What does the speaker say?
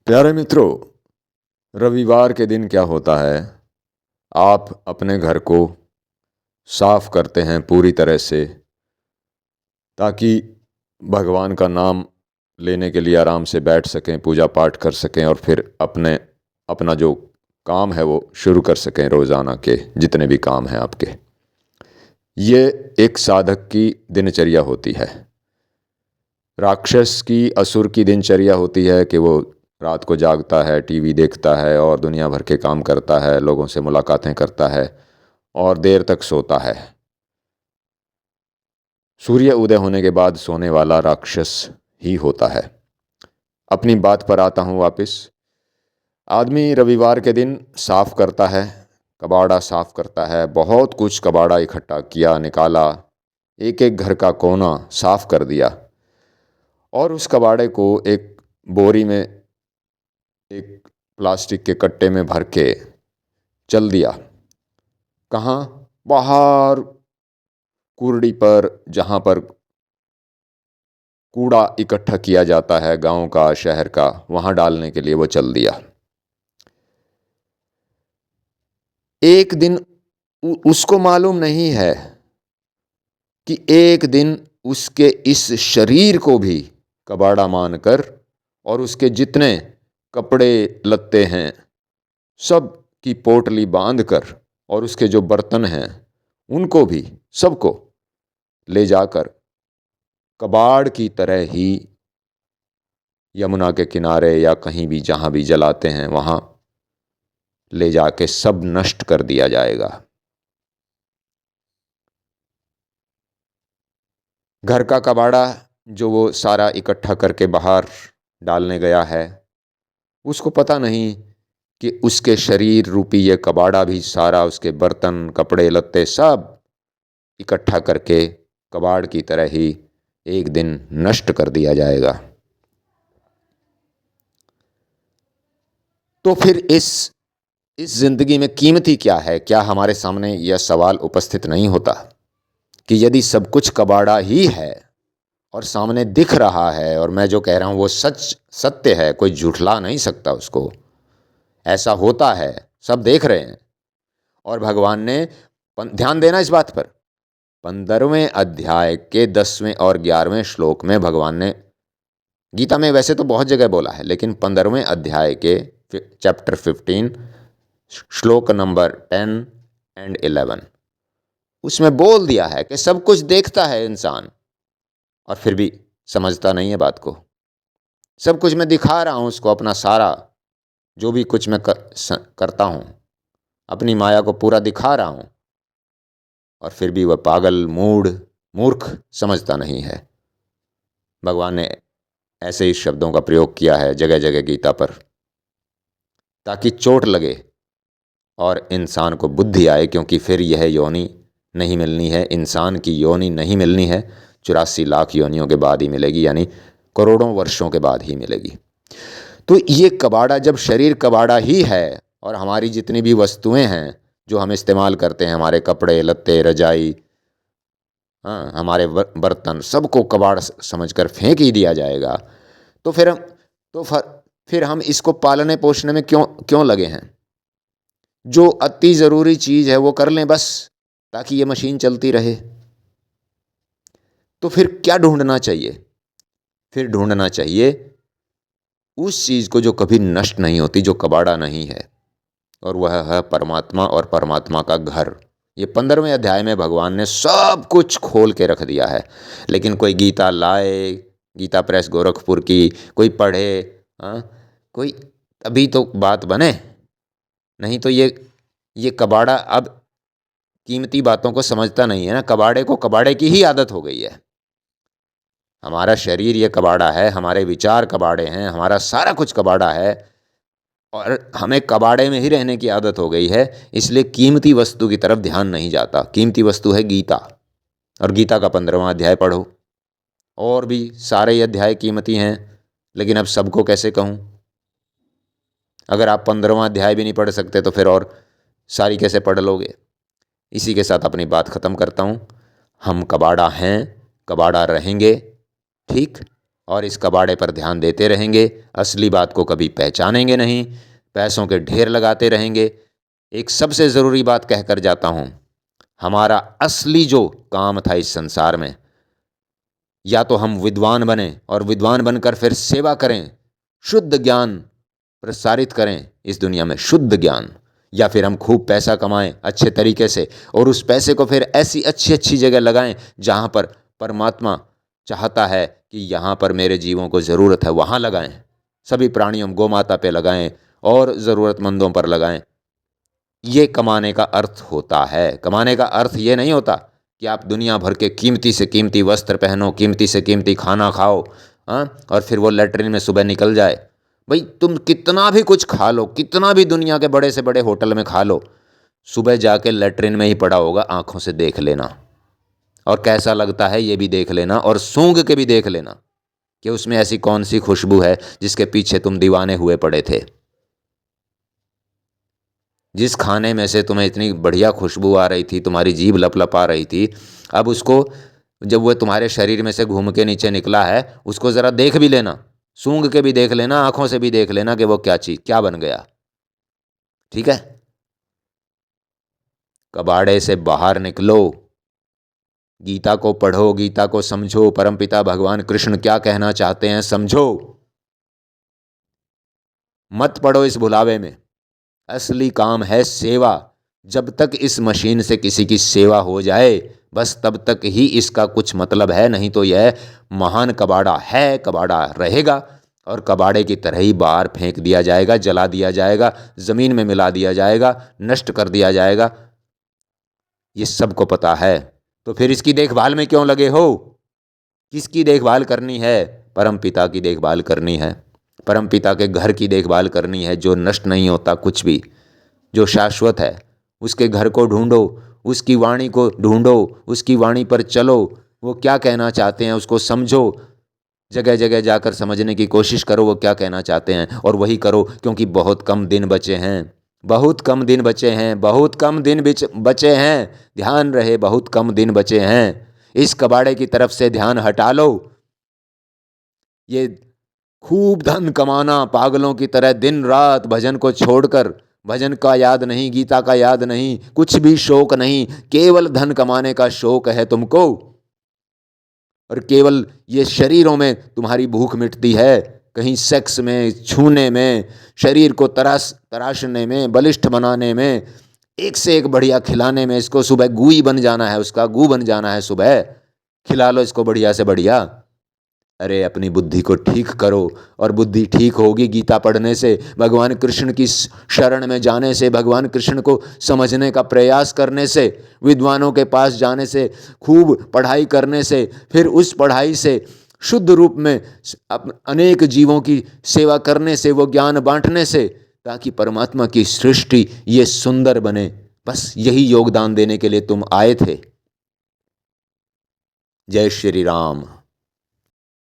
प्यारे मित्रों, रविवार के दिन क्या होता है? आप अपने घर को साफ करते हैं पूरी तरह से, ताकि भगवान का नाम लेने के लिए आराम से बैठ सकें, पूजा पाठ कर सकें और फिर अपना जो काम है वो शुरू कर सकें। रोज़ाना के जितने भी काम हैं आपके, ये एक साधक की दिनचर्या होती है। राक्षस की, असुर की दिनचर्या होती है कि वो रात को जागता है, टीवी देखता है और दुनिया भर के काम करता है, लोगों से मुलाकातें करता है और देर तक सोता है। सूर्य उदय होने के बाद सोने वाला राक्षस ही होता है। अपनी बात पर आता हूँ वापस। आदमी रविवार के दिन साफ करता है, कबाड़ा साफ करता है, बहुत कुछ कबाड़ा इकट्ठा किया, निकाला, एक एक घर का कोना साफ कर दिया और उस कबाड़े को एक बोरी में, एक प्लास्टिक के कट्टे में भर के चल दिया। कहाँ? बाहर कुर्डी पर, जहाँ पर कूड़ा इकट्ठा किया जाता है गांव का, शहर का, वहां डालने के लिए वो चल दिया। एक दिन उसको मालूम नहीं है कि एक दिन उसके इस शरीर को भी कबाड़ा मानकर और उसके जितने कपड़े लत्ते हैं सब की पोटली बांधकर और उसके जो बर्तन हैं उनको भी, सबको ले जाकर कबाड़ की तरह ही यमुना के किनारे या कहीं भी जहां भी जलाते हैं वहां ले जाके सब नष्ट कर दिया जाएगा। घर का कबाड़ा जो वो सारा इकट्ठा करके बाहर डालने गया है, उसको पता नहीं कि उसके शरीर रूपी ये कबाड़ा भी सारा, उसके बर्तन, कपड़े लत्ते सब इकट्ठा करके कबाड़ की तरह ही एक दिन नष्ट कर दिया जाएगा। तो फिर इस जिंदगी में कीमती क्या है? क्या हमारे सामने यह सवाल उपस्थित नहीं होता कि यदि सब कुछ कबाड़ा ही है और सामने दिख रहा है और मैं जो कह रहा हूं वो सत्य है, कोई झूठला नहीं सकता उसको, ऐसा होता है, सब देख रहे हैं। और भगवान ने, ध्यान देना इस बात पर, 15वें अध्याय के 10वें और 11वें श्लोक में भगवान ने, गीता में वैसे तो बहुत जगह बोला है, लेकिन 15वें अध्याय के चैप्टर 15 श्लोक नंबर 10 एंड 11 उसमें बोल दिया है कि सब कुछ देखता है इंसान और फिर भी समझता नहीं है बात को। सब कुछ मैं दिखा रहा हूं उसको, अपना सारा जो भी कुछ मैं करता हूं, अपनी माया को पूरा दिखा रहा हूं और फिर भी वह पागल, मूर्ख समझता नहीं है। भगवान ने ऐसे ही शब्दों का प्रयोग किया है जगह जगह गीता पर, ताकि चोट लगे और इंसान को बुद्धि आए, क्योंकि फिर यह योनि नहीं मिलनी है, इंसान की योनि नहीं मिलनी है, 84 लाख योनियों के बाद ही मिलेगी, यानी करोड़ों वर्षों के बाद ही मिलेगी। तो ये कबाड़ा, जब शरीर कबाड़ा ही है और हमारी जितनी भी वस्तुएं हैं जो हम इस्तेमाल करते हैं, हमारे कपड़े लत्ते, रजाई, हाँ, हमारे बर्तन, सबको कबाड़ समझकर फेंक ही दिया जाएगा, तो फिर हम इसको पालने पोषने में क्यों लगे हैं? जो अति ज़रूरी चीज़ है वो कर लें बस, ताकि ये मशीन चलती रहे। तो फिर क्या ढूंढना चाहिए? फिर ढूंढना चाहिए उस चीज़ को जो कभी नष्ट नहीं होती, जो कबाड़ा नहीं है, और वह है परमात्मा और परमात्मा का घर। ये 15वें अध्याय में भगवान ने सब कुछ खोल के रख दिया है। लेकिन कोई गीता लाए, गीता प्रेस गोरखपुर की, कोई पढ़े, हाँ, कोई, तभी तो बात बने, नहीं तो ये कबाड़ा अब कीमती बातों को समझता नहीं है ना। कबाड़े को कबाड़े की ही आदत हो गई है। हमारा शरीर ये कबाड़ा है, हमारे विचार कबाड़े हैं, हमारा सारा कुछ कबाड़ा है और हमें कबाड़े में ही रहने की आदत हो गई है। इसलिए कीमती वस्तु की तरफ ध्यान नहीं जाता। कीमती वस्तु है गीता, और गीता का 15वां अध्याय पढ़ो। और भी सारे अध्याय कीमती हैं, लेकिन अब सबको कैसे कहूँ? अगर आप 15वां अध्याय भी नहीं पढ़ सकते तो फिर और सारी कैसे पढ़ लोगे? इसी के साथ अपनी बात ख़त्म करता हूँ। हम कबाड़ा हैं, कबाड़ा रहेंगे, ठीक? और इस कबाड़े पर ध्यान देते रहेंगे, असली बात को कभी पहचानेंगे नहीं, पैसों के ढेर लगाते रहेंगे। एक सबसे ज़रूरी बात कहकर जाता हूँ, हमारा असली जो काम था इस संसार में, या तो हम विद्वान बने और विद्वान बनकर फिर सेवा करें, शुद्ध ज्ञान प्रसारित करें इस दुनिया में, शुद्ध ज्ञान, या फिर हम खूब पैसा कमाएं अच्छे तरीके से और उस पैसे को फिर ऐसी अच्छी अच्छी जगह लगाएं जहाँ पर परमात्मा चाहता है कि यहाँ पर मेरे जीवों को ज़रूरत है, वहाँ लगाएं। सभी प्राणियों, गौ माता पे लगाएं और ज़रूरतमंदों पर लगाएं। ये कमाने का अर्थ होता है। कमाने का अर्थ ये नहीं होता कि आप दुनिया भर के कीमती से कीमती वस्त्र पहनो, कीमती से कीमती खाना खाओ, हाँ, और फिर वो लैट्रिन में सुबह निकल जाए। भाई तुम कितना भी कुछ खा लो, कितना भी दुनिया के बड़े से बड़े होटल में खा लो, सुबह जाके लैट्रिन में ही पड़ा होगा, आंखों से देख लेना और कैसा लगता है ये भी देख लेना, और सूंघ के भी देख लेना कि उसमें ऐसी कौन सी खुशबू है जिसके पीछे तुम दीवाने हुए पड़े थे। जिस खाने में से तुम्हें इतनी बढ़िया खुशबू आ रही थी, तुम्हारी जीभ लपलपा रही थी, अब उसको जब वह तुम्हारे शरीर में से घूम के नीचे निकला है, उसको ज़रा देख भी लेना, सूंघ के भी देख लेना, आंखों से भी देख लेना कि वो क्या चीज़, क्या बन गया। ठीक है, कबाड़े से बाहर निकलो, गीता को पढ़ो, गीता को समझो, परमपिता भगवान कृष्ण क्या कहना चाहते हैं समझो। मत पड़ो इस भुलावे में। असली काम है सेवा। जब तक इस मशीन से किसी की सेवा हो जाए, बस तब तक ही इसका कुछ मतलब है, नहीं तो यह महान कबाड़ा है, कबाड़ा रहेगा और कबाड़े की तरह ही बाहर फेंक दिया जाएगा, जला दिया जाएगा, ज़मीन में मिला दिया जाएगा, नष्ट कर दिया जाएगा। ये सबको पता है, तो फिर इसकी देखभाल में क्यों लगे हो? किसकी देखभाल करनी है? परम पिता की देखभाल करनी है। परम पिता के घर की देखभाल करनी है, जो नष्ट नहीं होता कुछ भी, जो शाश्वत है। उसके घर को ढूंढो, उसकी वाणी को ढूंढो, उसकी वाणी पर चलो, वो क्या कहना चाहते हैं उसको समझो, जगह जगह जाकर समझने की कोशिश करो वो क्या कहना चाहते हैं, और वही करो, क्योंकि बहुत कम दिन बचे हैं, बहुत कम दिन बचे हैं, बहुत कम दिन बचे हैं। ध्यान रहे, बहुत कम दिन बचे हैं। इस कबाड़े की तरफ से ध्यान हटा लो। ये खूब धन कमाना, पागलों की तरह दिन रात भजन को छोड़कर, भजन का याद नहीं, गीता का याद नहीं, कुछ भी शौक नहीं, केवल धन कमाने का शौक है तुमको, और केवल ये शरीरों में तुम्हारी भूख मिटती है, कहीं सेक्स में, छूने में, शरीर को तराशने में, बलिष्ठ बनाने में, एक से एक बढ़िया खिलाने में। इसको सुबह गू बन जाना है, उसका गू बन जाना है, सुबह खिला लो इसको बढ़िया से बढ़िया। अरे अपनी बुद्धि को ठीक करो, और बुद्धि ठीक होगी गीता पढ़ने से, भगवान कृष्ण की शरण में जाने से, भगवान कृष्ण को समझने का प्रयास करने से, विद्वानों के पास जाने से, खूब पढ़ाई करने से, फिर उस पढ़ाई से शुद्ध रूप में अनेक जीवों की सेवा करने से, वो ज्ञान बांटने से, ताकि परमात्मा की सृष्टि ये सुंदर बने। बस यही योगदान देने के लिए तुम आए थे। जय श्री राम।